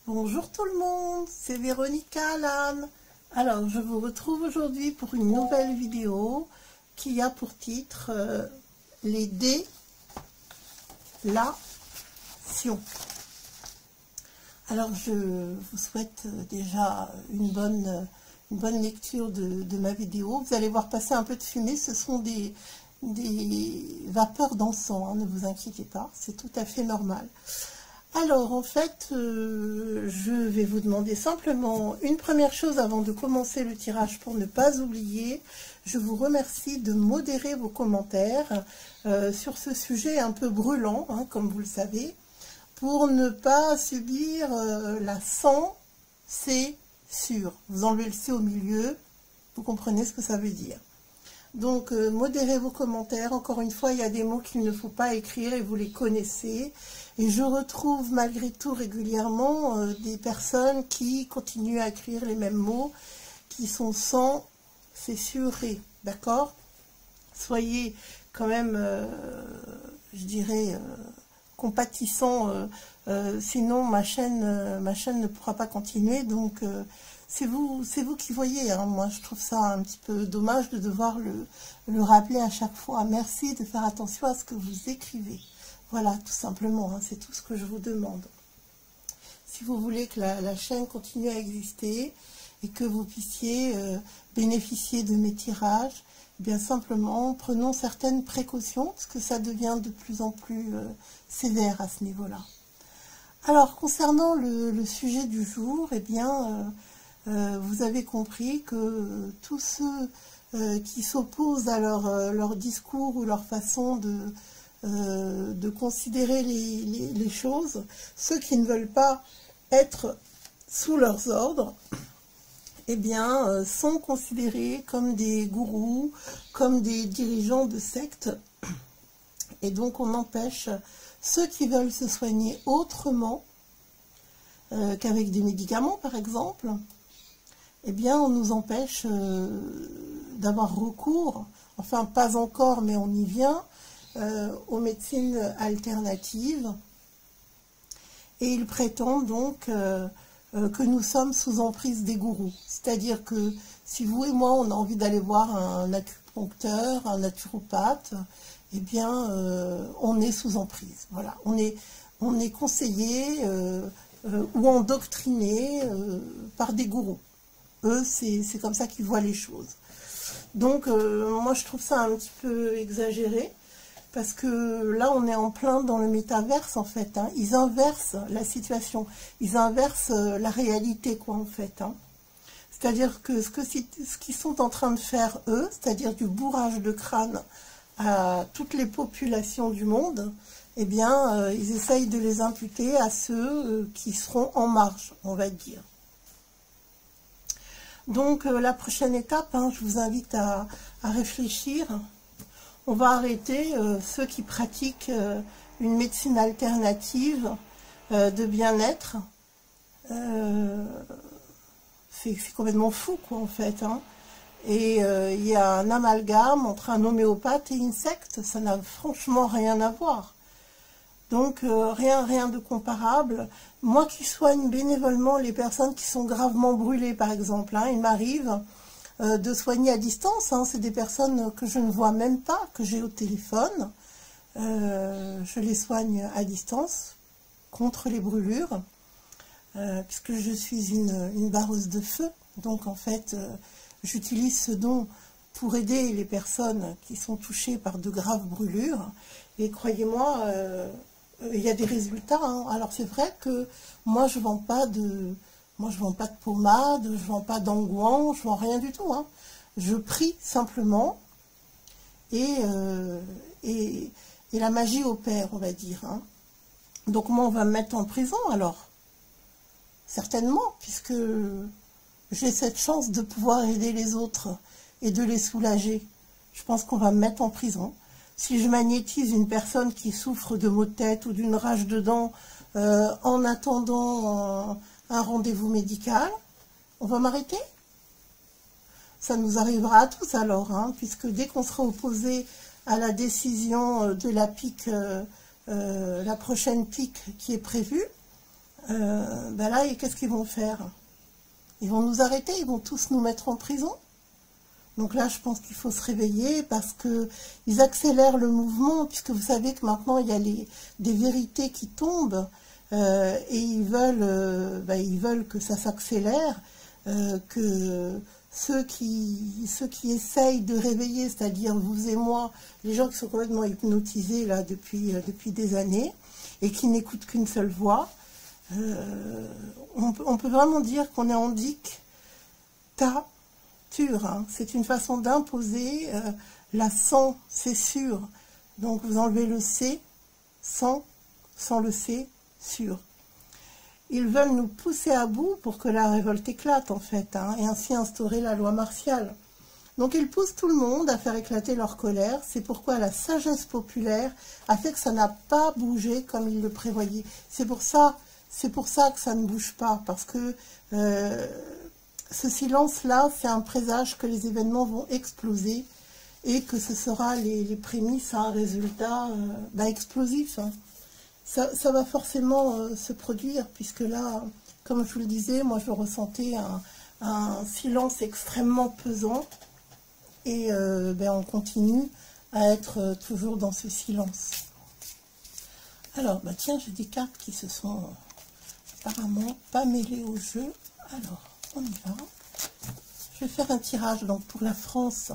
Bonjour tout le monde, c'est Véronica Alan. Alors, je vous retrouve aujourd'hui pour une nouvelle vidéo qui a pour titre les délations. Alors, je vous souhaite déjà une bonne lecture de ma vidéo. Vous allez voir passer un peu de fumée, ce sont des vapeurs d'encens, hein, ne vous inquiétez pas, c'est tout à fait normal. Alors, en fait, je vais vous demander simplement une première chose avant de commencer le tirage pour ne pas oublier. Je vous remercie de modérer vos commentaires sur ce sujet un peu brûlant, hein, comme vous le savez, pour ne pas subir la censure. Vous enlevez le C au milieu, vous comprenez ce que ça veut dire. Donc, modérez vos commentaires. Encore une fois, il y a des mots qu'il ne faut pas écrire et vous les connaissez. Et je retrouve malgré tout régulièrement des personnes qui continuent à écrire les mêmes mots, qui sont sans censurer, d'accord? Soyez quand même, je dirais, compatissants, sinon ma chaîne ne pourra pas continuer. Donc, c'est vous qui voyez, hein. Moi je trouve ça un petit peu dommage de devoir le rappeler à chaque fois. Merci de faire attention à ce que vous écrivez. Voilà, tout simplement, hein, c'est tout ce que je vous demande. Si vous voulez que la chaîne continue à exister et que vous puissiez bénéficier de mes tirages, eh bien simplement, prenons certaines précautions parce que ça devient de plus en plus sévère à ce niveau-là. Alors, concernant le sujet du jour, eh bien, vous avez compris que tous ceux qui s'opposent à leur discours ou leur façon de considérer les choses, ceux qui ne veulent pas être sous leurs ordres, eh bien, sont considérés comme des gourous, comme des dirigeants de sectes, et donc on empêche ceux qui veulent se soigner autrement qu'avec des médicaments, par exemple. Eh bien, on nous empêche d'avoir recours, enfin pas encore, mais on y vient, aux médecines alternatives. Et ils prétendent donc que nous sommes sous emprise des gourous. C'est-à-dire que si vous et moi, on a envie d'aller voir un acupuncteur, un naturopathe, eh bien, on est sous emprise. Voilà, on est conseillé ou endoctriné par des gourous. Eux, c'est comme ça qu'ils voient les choses. Donc, moi, je trouve ça un petit peu exagéré, parce que là, on est en plein dans le métaverse, en fait. Hein. Ils inversent la situation, ils inversent la réalité, quoi, en fait. Hein. C'est-à-dire que ce qu'ils sont en train de faire, eux, c'est-à-dire du bourrage de crâne à toutes les populations du monde, eh bien, ils essayent de les imputer à ceux qui seront en marge, on va dire. Donc, la prochaine étape, hein, je vous invite à réfléchir. On va arrêter ceux qui pratiquent une médecine alternative de bien-être. C'est complètement fou, quoi, en fait. Hein. Et il y a un amalgame entre un homéopathe et une secte. Ça n'a franchement rien à voir. Donc, rien de comparable. Moi qui soigne bénévolement les personnes qui sont gravement brûlées, par exemple, hein, il m'arrive de soigner à distance. Hein, c'est des personnes que je ne vois même pas, que j'ai au téléphone. Je les soigne à distance contre les brûlures, puisque je suis une barreuse de feu. Donc, en fait, j'utilise ce don pour aider les personnes qui sont touchées par de graves brûlures. Et croyez-moi, il y a des résultats. Hein. Alors c'est vrai que moi je vends pas de pommade, je vends pas d'engouen, je vends rien du tout. Hein. Je prie simplement et la magie opère, on va dire. Hein. Donc moi on va me mettre en prison alors, certainement, puisque j'ai cette chance de pouvoir aider les autres et de les soulager. Je pense qu'on va me mettre en prison. Si je magnétise une personne qui souffre de maux de tête ou d'une rage de dents en attendant un rendez-vous médical, on va m'arrêter. Ça nous arrivera à tous alors, hein, puisque dès qu'on sera opposé à la décision de la pique, la prochaine pique qui est prévue, ben là, qu'est-ce qu'ils vont faire? Ils vont nous arrêter, ils vont tous nous mettre en prison. Donc là, je pense qu'il faut se réveiller parce qu'ils accélèrent le mouvement, puisque vous savez que maintenant, il y a des vérités qui tombent et ils veulent que ça s'accélère, que ceux qui essayent de réveiller, c'est-à-dire vous et moi, les gens qui sont complètement hypnotisés là depuis des années et qui n'écoutent qu'une seule voix, on peut vraiment dire qu'on est en dictature. Hein. C'est une façon d'imposer la sans, c'est sûr. Donc vous enlevez le C, sans le C, sûr. Ils veulent nous pousser à bout pour que la révolte éclate en fait, hein, et ainsi instaurer la loi martiale. Donc ils poussent tout le monde à faire éclater leur colère. C'est pourquoi la sagesse populaire a fait que ça n'a pas bougé comme ils le prévoyaient. C'est pour ça que ça ne bouge pas, parce que ce silence-là, c'est un présage que les événements vont exploser et que ce sera les prémices à un résultat explosif. Hein. Ça va forcément se produire, puisque là, comme je vous le disais, moi je ressentais un silence extrêmement pesant et on continue à être toujours dans ce silence. Alors, tiens, j'ai des cartes qui se sont apparemment pas mêlées au jeu. Alors, on y va. Je vais faire un tirage donc pour la France,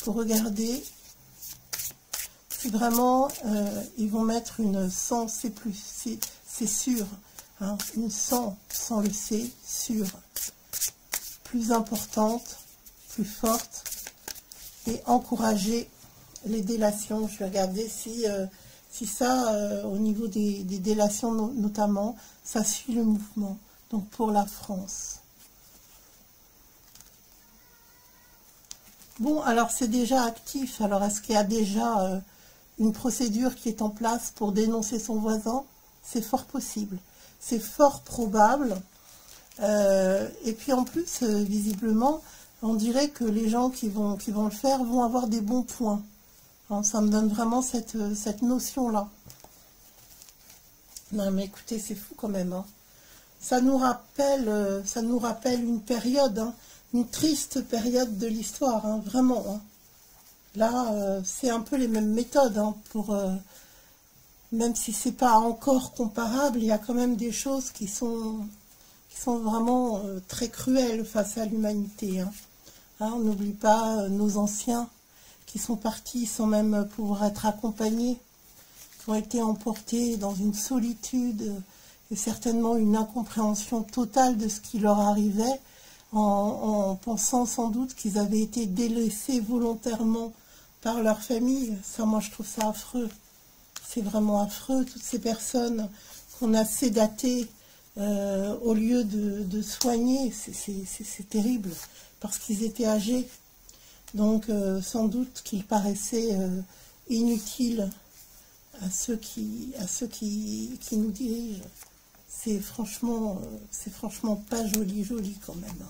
pour regarder si vraiment ils vont mettre une 100 C+, c'est sûr, hein, une 100 sans le C, sûr, plus importante, plus forte, et encourager les délations. Je vais regarder si ça, au niveau des délations notamment, ça suit le mouvement. Donc pour la France. Bon, alors c'est déjà actif. Alors est-ce qu'il y a déjà une procédure qui est en place pour dénoncer son voisin? C'est fort possible. C'est fort probable. Et puis en plus, visiblement, on dirait que les gens qui vont le faire vont avoir des bons points. Hein, ça me donne vraiment cette notion-là. Non mais écoutez, c'est fou quand même. Hein. Ça nous rappelle une période, hein, une triste période de l'histoire, hein, vraiment. Hein. Là, c'est un peu les mêmes méthodes, hein, même si c'est pas encore comparable, il y a quand même des choses qui sont vraiment très cruelles face à l'humanité. Hein. Hein, on n'oublie pas nos anciens qui sont partis sans même pouvoir être accompagnés, qui ont été emportés dans une solitude et certainement une incompréhension totale de ce qui leur arrivait, en pensant sans doute qu'ils avaient été délaissés volontairement par leur famille. Ça, moi, je trouve ça affreux. C'est vraiment affreux, toutes ces personnes qu'on a sédatées au lieu de soigner. C'est terrible, parce qu'ils étaient âgés. Donc, sans doute qu'ils paraissaient inutiles à ceux qui nous dirigent. C'est franchement pas joli quand même.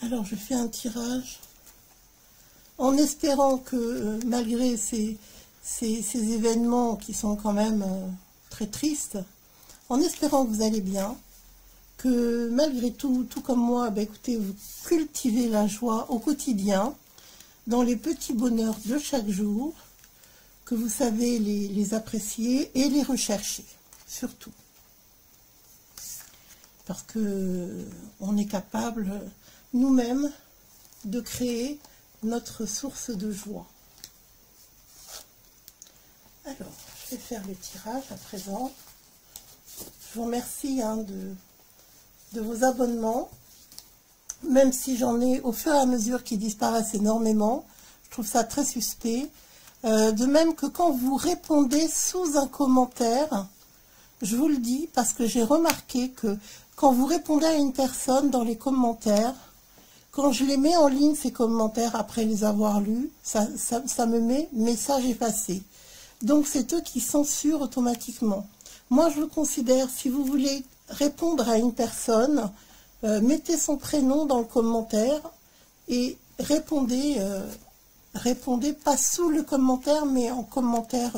Alors, je fais un tirage en espérant que malgré ces événements qui sont quand même très tristes, en espérant que vous allez bien, que malgré tout comme moi, écoutez, vous cultivez la joie au quotidien, dans les petits bonheurs de chaque jour, que vous savez les apprécier et les rechercher, surtout. Parce que on est capable, nous-mêmes, de créer notre source de joie. Alors, je vais faire le tirage à présent. Je vous remercie de vos abonnements, même si j'en ai au fur et à mesure qui disparaissent énormément. Je trouve ça très suspect. De même que quand vous répondez sous un commentaire, je vous le dis parce que j'ai remarqué que quand vous répondez à une personne dans les commentaires, quand je les mets en ligne, ces commentaires, après les avoir lus, ça me met message effacé. Donc c'est eux qui censurent automatiquement. Moi je le considère, si vous voulez répondre à une personne, mettez son prénom dans le commentaire et répondez pas sous le commentaire, mais en commentaire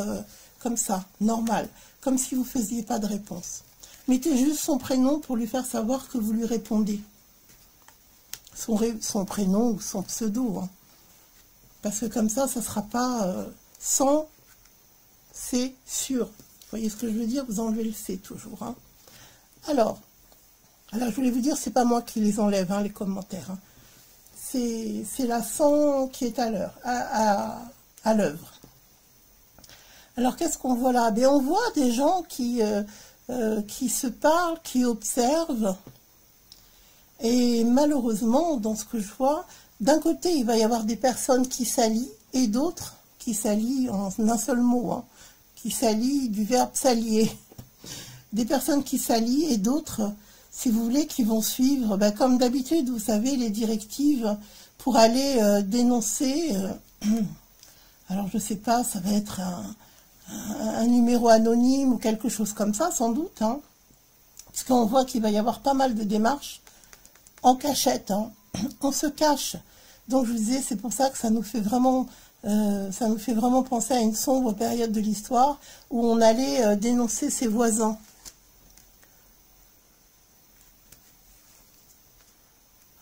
comme ça, normal, comme si vous ne faisiez pas de réponse. Mettez juste son prénom pour lui faire savoir que vous lui répondez. Son prénom ou son pseudo. Hein. Parce que comme ça ne sera pas sans, c'est sûr. Vous voyez ce que je veux dire? Vous enlevez le c'est toujours. Hein. Alors, je voulais vous dire, c'est pas moi qui les enlève, hein, les commentaires. Hein. C'est la sang qui est à l'œuvre. Alors, qu'est-ce qu'on voit là? Ben, on voit des gens qui se parlent, qui observent. Et malheureusement, dans ce que je vois, d'un côté, il va y avoir des personnes qui s'allient et d'autres qui s'allient en un seul mot, hein, qui s'allient du verbe s'allier. Des personnes qui s'allient et d'autres, si vous voulez, qui vont suivre, ben, comme d'habitude, vous savez, les directives pour aller dénoncer. Alors, je ne sais pas, ça va être un numéro anonyme ou quelque chose comme ça, sans doute. Hein, parce qu'on voit qu'il va y avoir pas mal de démarches en cachette. Hein, on se cache. Donc, je vous disais, c'est pour ça que ça nous fait vraiment penser à une sombre période de l'histoire où on allait dénoncer ses voisins.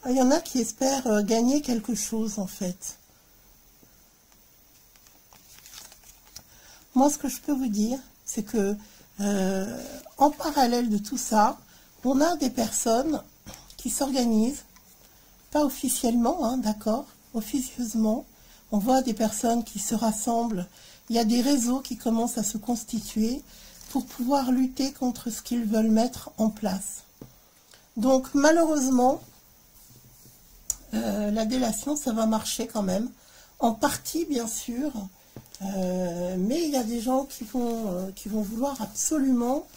Il y en a qui espèrent gagner quelque chose, en fait. Moi, ce que je peux vous dire, c'est que en parallèle de tout ça, on a des personnes qui s'organisent, pas officiellement, hein, d'accord, officieusement. On voit des personnes qui se rassemblent. Il y a des réseaux qui commencent à se constituer pour pouvoir lutter contre ce qu'ils veulent mettre en place. Donc, malheureusement, la délation, ça va marcher quand même. En partie, bien sûr. Mais il y a des gens qui vont vouloir absolument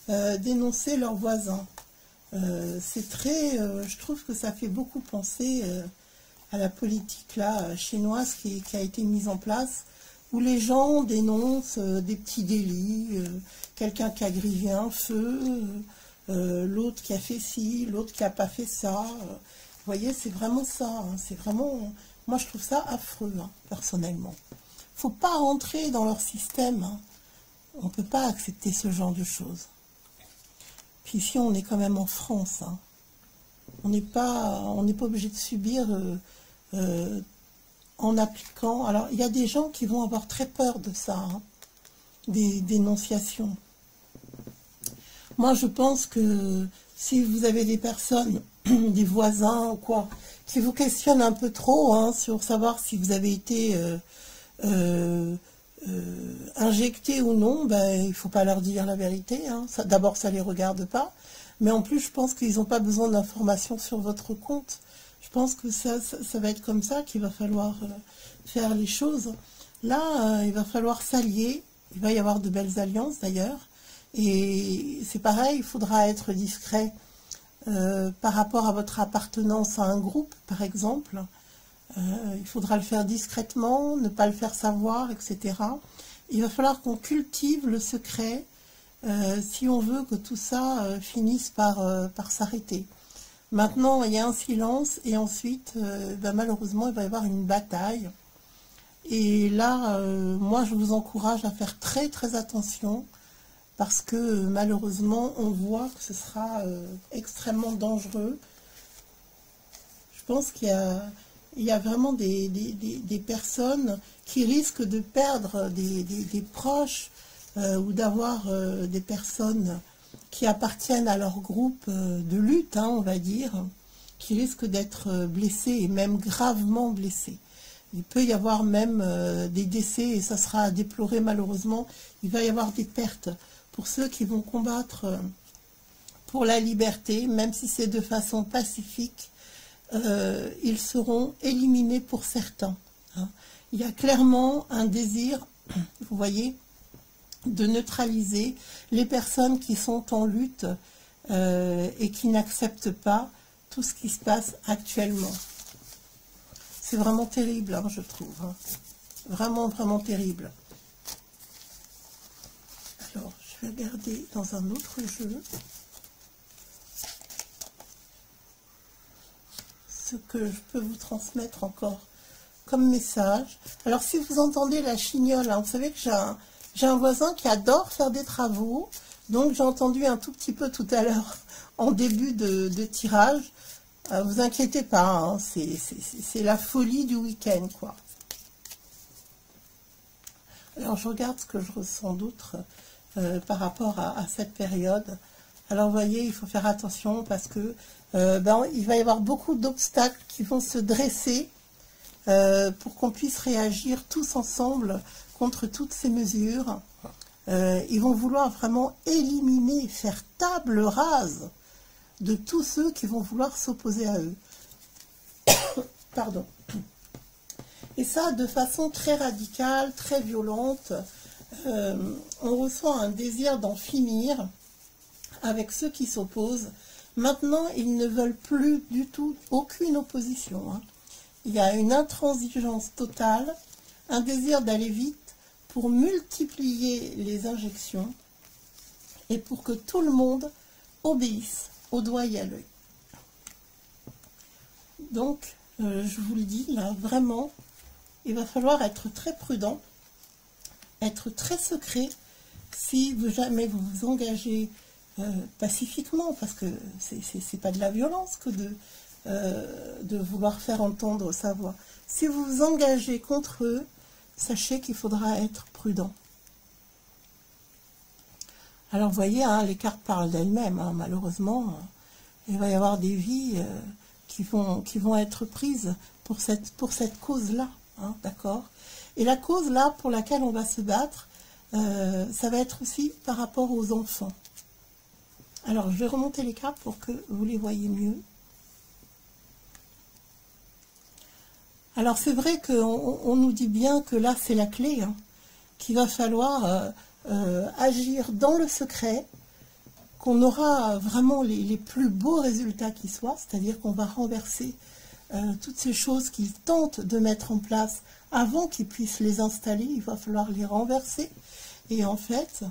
dénoncer leurs voisins. C'est très... je trouve que ça fait beaucoup penser à la politique là, chinoise qui a été mise en place, où les gens dénoncent des petits délits, quelqu'un qui a grillé un feu, l'autre qui a fait ci, l'autre qui n'a pas fait ça. Vous voyez, c'est vraiment ça. Hein, c'est vraiment... Moi, je trouve ça affreux, hein, personnellement. Il ne faut pas rentrer dans leur système. Hein. On ne peut pas accepter ce genre de choses. Puis ici, on est quand même en France. Hein. On n'est pas obligé de subir en appliquant. Alors, il y a des gens qui vont avoir très peur de ça, hein, des dénonciations. Moi, je pense que si vous avez des personnes, des voisins ou quoi, qui vous questionnent un peu trop hein, sur savoir si vous avez été injecté ou non, ben, il ne faut pas leur dire la vérité. Hein. D'abord, ça ne les regarde pas. Mais en plus, je pense qu'ils n'ont pas besoin d'informations sur votre compte. Je pense que ça va être comme ça qu'il va falloir faire les choses. Là, il va falloir s'allier. Il va y avoir de belles alliances d'ailleurs. Et c'est pareil, il faudra être discret par rapport à votre appartenance à un groupe, par exemple. Il faudra le faire discrètement, ne pas le faire savoir, etc. Il va falloir qu'on cultive le secret si on veut que tout ça finisse par s'arrêter. Maintenant, il y a un silence et ensuite, ben, malheureusement, il va y avoir une bataille. Et là, moi, je vous encourage à faire très très attention parce que malheureusement, on voit que ce sera extrêmement dangereux. Je pense qu'il y a vraiment des personnes qui risquent de perdre des proches ou d'avoir des personnes qui appartiennent à leur groupe de lutte, hein, on va dire, qui risquent d'être blessés et même gravement blessés. Il peut y avoir même des décès et ça sera à déplorer malheureusement. Il va y avoir des pertes pour ceux qui vont combattre pour la liberté, même si c'est de façon pacifique. Ils seront éliminés pour certains. Hein. Il y a clairement un désir, vous voyez, de neutraliser les personnes qui sont en lutte et qui n'acceptent pas tout ce qui se passe actuellement. C'est vraiment terrible, hein, je trouve. Hein. Vraiment, vraiment terrible. Alors, je vais regarder dans un autre jeu ce que je peux vous transmettre encore comme message. Alors, si vous entendez la chignole, hein, vous savez que j'ai un voisin qui adore faire des travaux. Donc j'ai entendu un tout petit peu tout à l'heure en début de tirage. Vous inquiétez pas, hein, c'est la folie du week-end, quoi. Alors je regarde ce que je ressens d'autre par rapport à cette période. Alors vous voyez, il faut faire attention parce que il va y avoir beaucoup d'obstacles qui vont se dresser pour qu'on puisse réagir tous ensemble contre toutes ces mesures. Ils vont vouloir vraiment éliminer, faire table rase de tous ceux qui vont vouloir s'opposer à eux. Pardon. Et ça, de façon très radicale, très violente. On ressent un désir d'en finir avec ceux qui s'opposent. Maintenant, ils ne veulent plus du tout aucune opposition, hein. Il y a une intransigeance totale, un désir d'aller vite pour multiplier les injections et pour que tout le monde obéisse au doigt et à l'œil. Donc, je vous le dis, là, vraiment, il va falloir être très prudent, être très secret si jamais vous vous engagez pacifiquement, parce que c'est pas de la violence que de vouloir faire entendre sa voix. Si vous vous engagez contre eux, sachez qu'il faudra être prudent. Alors vous voyez, hein, les cartes parlent d'elles-mêmes, hein, malheureusement, il va y avoir des vies qui vont être prises pour cette cause-là, hein, d'accord? Et la cause là pour laquelle on va se battre, ça va être aussi par rapport aux enfants. Alors je vais remonter les cartes pour que vous les voyez mieux. Alors c'est vrai qu'on nous dit bien que là c'est la clé, hein, qu'il va falloir agir dans le secret, qu'on aura vraiment les plus beaux résultats qui soient, c'est-à-dire qu'on va renverser toutes ces choses qu'ils tentent de mettre en place avant qu'ils puissent les installer, il va falloir les renverser. Et en fait,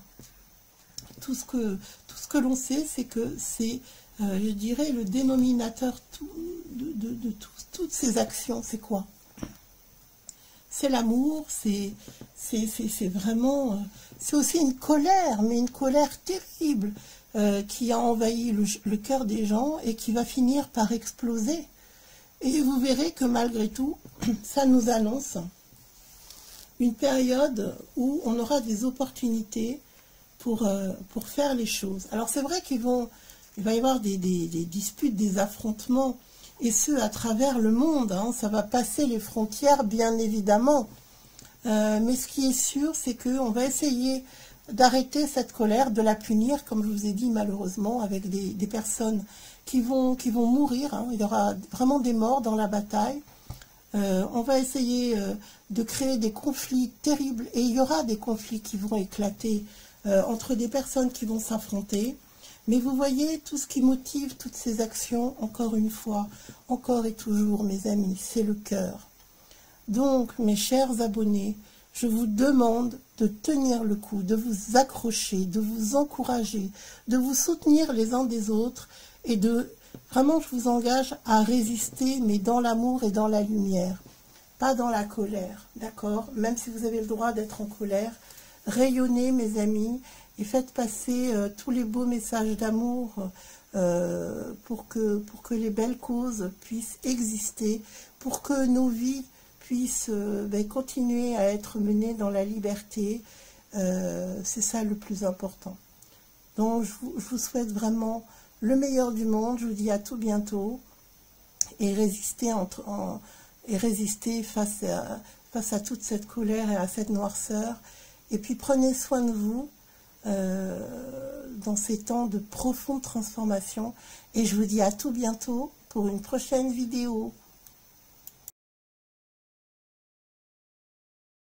tout ce que l'on sait, c'est que c'est, je dirais, le dénominateur de toutes ces actions, c'est quoi? C'est l'amour, c'est vraiment, c'est aussi une colère, mais une colère terrible qui a envahi le cœur des gens et qui va finir par exploser. Et vous verrez que malgré tout, ça nous annonce une période où on aura des opportunités pour faire les choses. Alors c'est vrai il va y avoir des disputes, des affrontements, et ce à travers le monde, hein, ça va passer les frontières bien évidemment. Mais ce qui est sûr, c'est qu'on va essayer d'arrêter cette colère, de la punir, comme je vous ai dit malheureusement, avec des personnes qui vont mourir, hein. Il y aura vraiment des morts dans la bataille. On va essayer de créer des conflits terribles, et il y aura des conflits qui vont éclater entre des personnes qui vont s'affronter. Mais vous voyez, tout ce qui motive toutes ces actions, encore une fois, encore et toujours, mes amis, c'est le cœur. Donc, mes chers abonnés, je vous demande de tenir le coup, de vous accrocher, de vous encourager, de vous soutenir les uns des autres, et vraiment, je vous engage à résister, mais dans l'amour et dans la lumière, pas dans la colère, d'accord? Même si vous avez le droit d'être en colère, rayonnez, mes amis, et faites passer tous les beaux messages d'amour pour que les belles causes puissent exister, pour que nos vies puissent continuer à être menées dans la liberté. C'est ça le plus important. Donc je vous souhaite vraiment le meilleur du monde. Je vous dis à tout bientôt, et résistez face à toute cette colère et à cette noirceur. Et puis prenez soin de vous dans ces temps de profonde transformation, et je vous dis à tout bientôt pour une prochaine vidéo.